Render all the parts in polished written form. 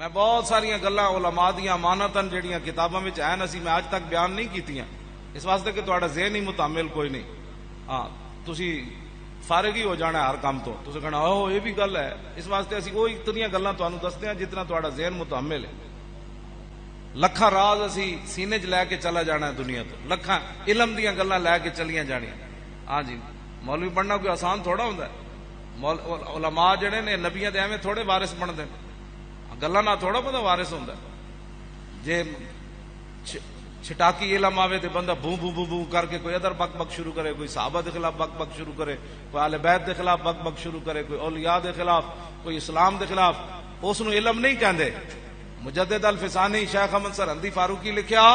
میں بہت ساریا گلاں علماء دیاں امانتاں جڑیاں کتاباں وچ ہیں اسی میں اج تک بیان نہیں کیتیاں، اس واسطے کہ تہاڈا ذہن ہی متعمل کوئی نہیں. ہاں تسی فارغ ہی ہو جانا ہے ہر کام تو، تسی کہنا اوہ یہ بھی گل ہے. اس واسطے اسی وہی اتنی گلاں تانوں دستے ہیں جتنا تہاڈا ذہن متعمل ہے. لکھاں راز اسی سینے چ لے کے چلا جانا ہے دنیا تو، لکھاں علم دیاں گلاں لے کے چلیاں جانیاں. ہاں جی مولوی بننا کوئی آسان تھوڑا ہوندا ہے. علماء جڑے نے نبیاں دے ایویں تھوڑے وارث بنتے ہیں، گلاں نہ تھوڑا بندہ وارث ہوندا ہے. جے چھٹاکی علم آوے تے بندہ بو بو بو بو کر کے کوئی ادھر بک بک شروع کرے، کوئی صحابہ دے خلاف بک بک شروع کرے، کوئی اہل بیت دے خلاف بک بک شروع کرے، کوئی اولیاء دے خلاف، کوئی اسلام دے خلاف. اس نو علم نہیں کہندے. مجدد الفسانی شیخ احمد سرہندی فاروقی لکھیا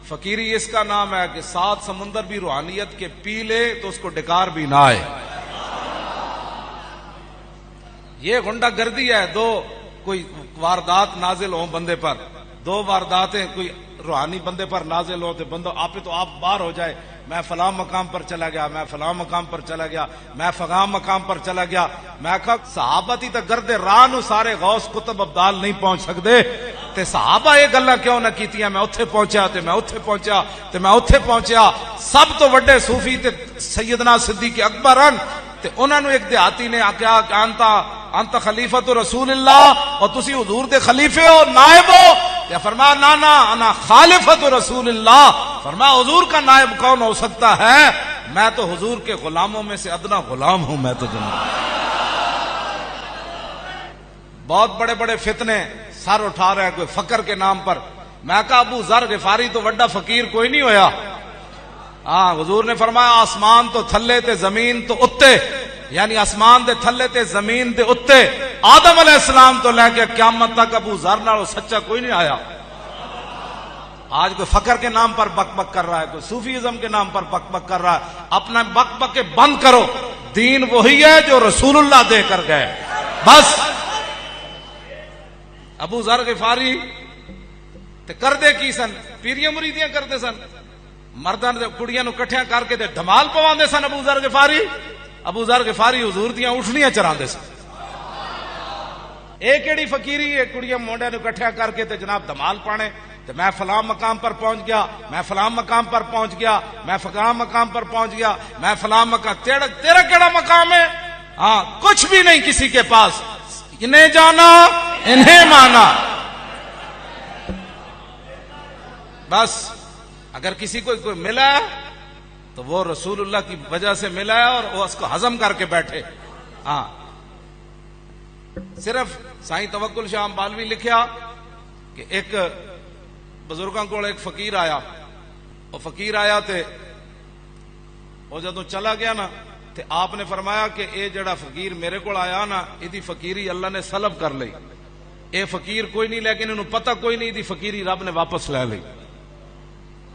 فقیری اس کا نام ہے کہ 7 سمندر بھی روحانیت کے پی لے تو اس کو ڈکار بھی نہ آئے. یہ غنڈہ گردی ہے. دو کوئی واردات نازل ہوں بندے پر، 2 وارداتیں کوئی روحانی بندے پر نازل ہو تو بندہ آپ تو آپ باہر ہو جائے، میں فلاں مقام پر چلا گیا، میں فلاں مقام پر چلا گیا، میں فلاں مقام پر چلا گیا. میں کہا صحابہ تھی تو گرد راہ نو سارے غوث کتب ابدال نہیں پہنچ سکتے تے صحابہ یہ گلاں کیوں نہ کیتیاں؟ میں اوتھے پہنچیا تے میں اوتھے پہنچیا تے میں اوتھے پہنچیا. سب تو وڈے صوفی تے سیدنا صدیق اکبر ہیں تے انہاں نو ایک دیہاتی نے آکھیا کہ انت خلیفۃ رسول اللہ اور تسی حضور دے خلیفے ہو، نائب ہو. تے فرمایا نا نا انا خالفۃ رسول اللہ. فرمایا حضور کا نائب کون ہو سکتا ہے؟ میں تو حضور کے غلاموں میں سے ادنا غلام ہوں. میں تو جناب بہت بڑے بڑے فتنے سر اٹھا رہے ہیں کوئی فقر کے نام پر. میں کہا ابو ذر غفاری تو وڈا فقیر کوئی نہیں ہویا. ہاں حضور نے فرمایا آسمان تو تھلے تے زمین تو اتے، یعنی آسمان دے تھلے تے زمین دے اتے آدم علیہ السلام تو لے کے قیامت تک ابو ذر نالوں سچا کوئی نہیں آیا. آج کوئی فقر کے نام پر بک بک کر رہا ہے، کوئی صوفیزم کے نام پر بک بک کر رہا ہے. اپنا بک بک کے بند کرو. دین وہی ہے جو رسول اللہ دے کر گئے. بس ابو ذر غفاری تے کردے کی سن؟ پیریاں مریدیاں کرتے سن، مرداں تے کڑیاں نو کٹھیاں کر کے تے دھمال پواندے سن. ابو ذر غفاری غفاری حضور دیاں اٹھنیاں چراندے سن. اے کیڑی فقیری ہے کڑیاں مونڈیاں نو کٹھیاں کر کے تے جناب دھمال پانے تے میں فلاں مقام پر پہنچ گیا، میں فلاں مقام پر پہنچ گیا، میں فلاں مقام پر پہنچ گیا، میں فلاں مقام. تیرا کیڑا مقام ہے؟ ہاں کچھ بھی نہیں کسی کے پاس. انہیں جانا انہیں مانا. بس اگر کسی کو کوئی ملا ہے تو وہ رسول اللہ کی وجہ سے ملا ہے اور وہ اس کو ہضم کر کے بیٹھے. ہاں صرف سائیں توکل شاہ بالوی لکھیا کہ ایک بزرگاں کو ایک فقیر آیا، وہ فقیر آیا تے وہ جدوں چلا گیا نا تے آپ نے فرمایا کہ اے جڑا فقیر میرے کو آیا نا ایدی فقیری اللہ نے سلب کر لئی. اے فقیر کوئی نہیں لیکن انہوں پتہ کوئی نہیں ایدی فقیری رب نے واپس لے لئی.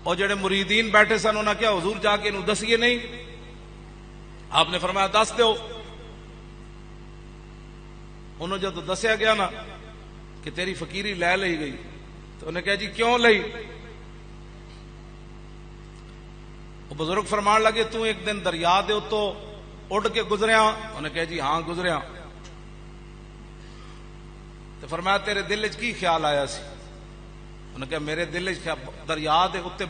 اور جڑے مریدین بیٹھے سن انہوں نے کیا حضور جا کے انہوں دسیے نہیں؟ آپ نے فرمایا دس دیو. انہوں جب دسیا گیا نا کہ تیری فقیری لے لئی گئی تو انہیں کہا جی کیوں لئی؟ وہ بزرگ فرمان لگے تو ایک دن دریا دے تو اڑ کے گزریا؟ انہیں کہا جی ہاں گزریا. تو فرمایا تیرے دل وچ کی خیال آیا سی؟ انہیں کہا میرے دل وچ دریا دے اتے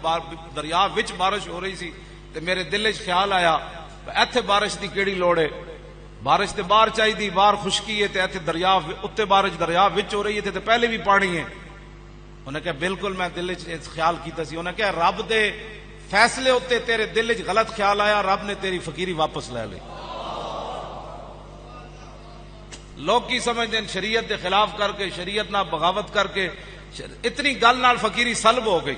دریا وچ بارش ہو رہی سی تے میرے دل وچ خیال آیا ایتھے بارش دی کیڑی لوڑ ہے؟ بارش تے باہر چاہی دی، باہر خشکی ہے تے ایتھے دریا اتے بارش دریا وچ ہو رہی ہے تے پہلے بھی پانی ہے. انہیں کہا بالکل میں دل وچ خیال کیتا سی. انہیں کہا رب دے فیصلے ہوتے تیرے دل وچ غلط خیال آیا، رب نے تیری فقیری واپس لے لی. لوگ کی سمجھتے ہیں شریعت دے خلاف کر کے، شریعت نہ بغاوت کر کے اتنی گل نال فقیری سلب ہو گئی.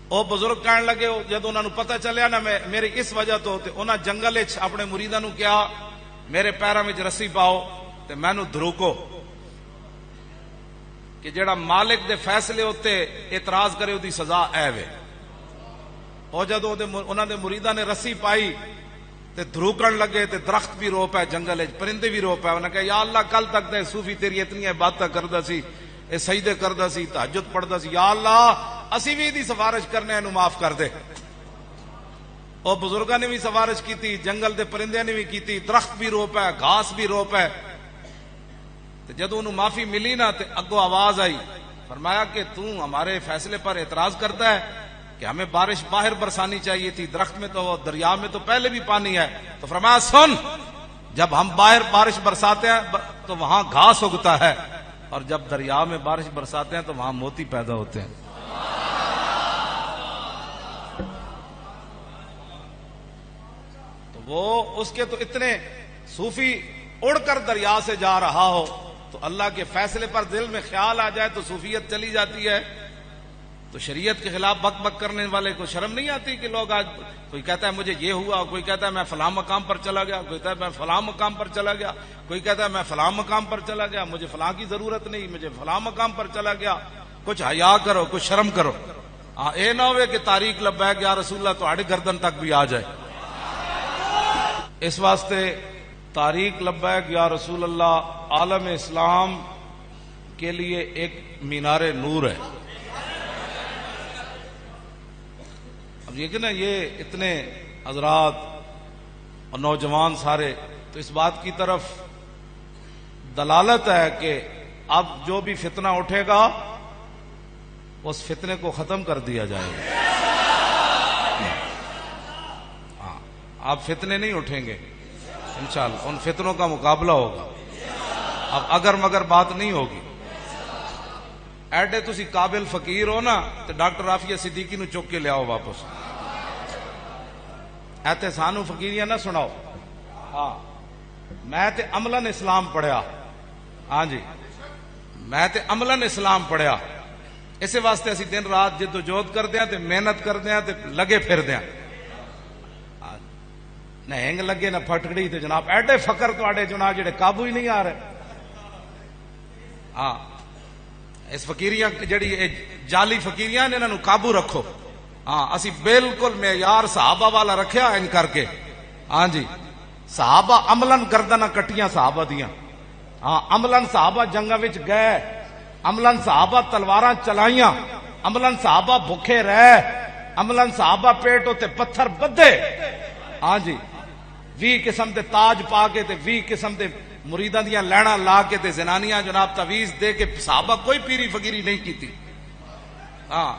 وہ بزرگ کہنے لگے جب انہوں نے پتہ چلیا نا میری اس وجہ تو انہاں جنگل اپنے مریداں نو کیا میرے پیراں وچ رسی پاؤ تے مینوں دھروکو کہ جڑا مالک دے فیصلے ہوتے اعتراض کرے دی سزا اے وے. اور جدوں انہاں دے مریداں نے رسی پائی تے دھروکن لگے تے درخت بھی رو پے، جنگل وچ پرندے بھی رو پے. انہاں کہا یا اللہ کل تک تے صوفی تیری اتنی عبادت کردا سی، اے سجدے کردا سی، تہجد پڑھدا سی، یا اللہ اسی بھی دی سفارش کرنے اینو معاف کر دے. اور بزرگاں نے بھی سفارش کیتی، جنگل دے پرندے نے بھی کیتی، درخت بھی رو پے، گھاس بھی رو پے. جدو انہوں معافی ملی نا تو اگو آواز آئی، فرمایا کہ تو ہمارے فیصلے پر اعتراض کرتا ہے کہ ہمیں بارش باہر برسانی چاہیے تھی، درخت میں تو دریا میں تو پہلے بھی پانی ہے۔ تو فرمایا سن، جب ہم باہر بارش برساتے ہیں تو وہاں گھاس اگتا ہے، اور جب دریا میں بارش برساتے ہیں تو وہاں موتی پیدا ہوتے ہیں۔ تو وہ اس کے تو اتنے صوفی اڑ کر دریا سے جا رہا ہو تو اللہ کے فیصلے پر دل میں خیال آ جائے تو صوفیت چلی جاتی ہے۔ تو شریعت کے خلاف بک بک کرنے والے کو شرم نہیں آتی کہ لوگ آج کوئی کہتا ہے مجھے یہ ہوا، کوئی کہتا ہے میں فلاں مقام پر چلا گیا، کوئی کہتا ہے میں فلاں مقام پر چلا گیا، کوئی کہتا ہے میں فلاں مقام پر چلا گیا، مجھے فلاں کی ضرورت نہیں، مجھے فلاں مقام پر چلا گیا۔ کچھ حیا کرو، کچھ شرم کرو۔ اے نہ ہوئے کہ تاریخ لبیک یا رسول اللہ تہاڈی گردن تک بھی آ جائے۔ اس واسطے تاریخ لبیک یا رسول اللہ عالم اسلام کے لیے ایک مینار نور ہے۔ اب یہ کہ نا یہ اتنے حضرات اور نوجوان سارے تو اس بات کی طرف دلالت ہے کہ اب جو بھی فتنہ اٹھے گا اس فتنے کو ختم کر دیا جائے گا۔ ہاں، اب فتنے نہیں اٹھیں گے انشاءاللہ، ان فتنوں کا مقابلہ ہوگا۔ اب اگر مگر بات نہیں ہوگی۔ ایڈے تسی قابل فقیر ہو نا تو ڈاکٹر رافیہ صدیقی نو چک کے لے آؤ واپس۔ ایتے سانو فقیریاں نہ سناؤ۔ ہاں، میں تے عملاً اسلام پڑھیا۔ ہاں جی، میں تے عملاً اسلام پڑھیا۔ اسے واسطے اسی دن رات جد و جہد کر دیا تے محنت کر دیا تے لگے پھر دیا۔ نہ ہنگ لگے نہ پھٹکڑی تے جناب ایڈے فقر تو آڈے جناب جڑے قابو ہی نہیں آ رہے۔ ہاں، اس فقیریاں جڑی جعلی فقیریاں نے انہوں قابو رکھو۔ ہاں، اسی بالکل معیار صحابہ والا رکھیا ان کر کے۔ ہاں جی، صحابہ عملاً گردناں کٹیاں صحابہ دیاں۔ ہاں، عملاً صحابہ جنگاں وچ گئے، عملاً صحابہ تلواراں چلائیاں، عملاً صحابہ بھوکے رہے، عملاً صحابہ پیٹ ہوتے پتھر بدے۔ ہاں جی، 20 قسم دے تاج پا کے تے 20 قسم دے مریداں دیاں لینا لا کے تے زنانیاں جناب تعویذ دے کے صحابہ کوئی پیری فقیری نہیں کیتی۔ ہاں،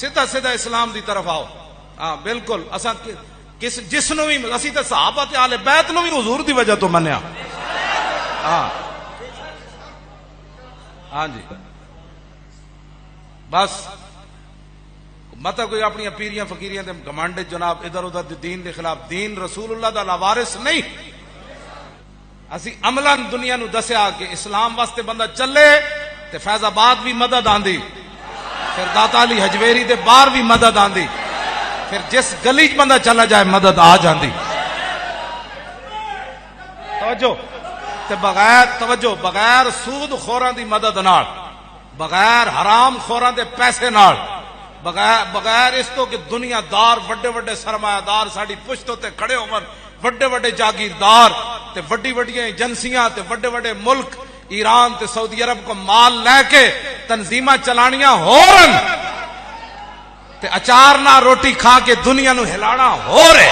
سیدھا سیدھا اسلام دی طرف آؤ۔ ہاں بالکل، اساں جس نو بھی اسی تے صحابہ تے اہل بیت نو بھی حضور دی وجہ تو منیا۔ ہاں ہاں جی، بس مت کوئی اپنی پیریاں فقیریاں دے گمانڈ جناب ادھر ادھر دے دین دے خلاف۔ دین رسول اللہ دا لاوارث نہیں۔ اسی عملاً دنیا نو دسیا کہ اسلام واسطے بندہ چلے تے فیض آباد بھی مدد آندی، پھر داتا علی حجویری دے باہر بھی مدد آندی، پھر جس گلی چ بندہ چلا جائے مدد آ جاندی۔ توجہ تے بغیر سود خوراں دی مدد نال، بغیر حرام خوراں دے پیسے نال، بغیر اس تو کہ دنیا دار وڈے وڈے سرمایہ دار ساڈی پشتوں تے کھڑے ہون، وڈے وڈے جاگیردار تے وڈی وڈیاں ایجنسیاں تے وڈے وڈے ملک ایران تے سعودی عرب کو مال لے کے تنظیماں چلانیاں ہورن تے اچار نہ روٹی کھا کے دنیا نو ہلانا ہو رہے۔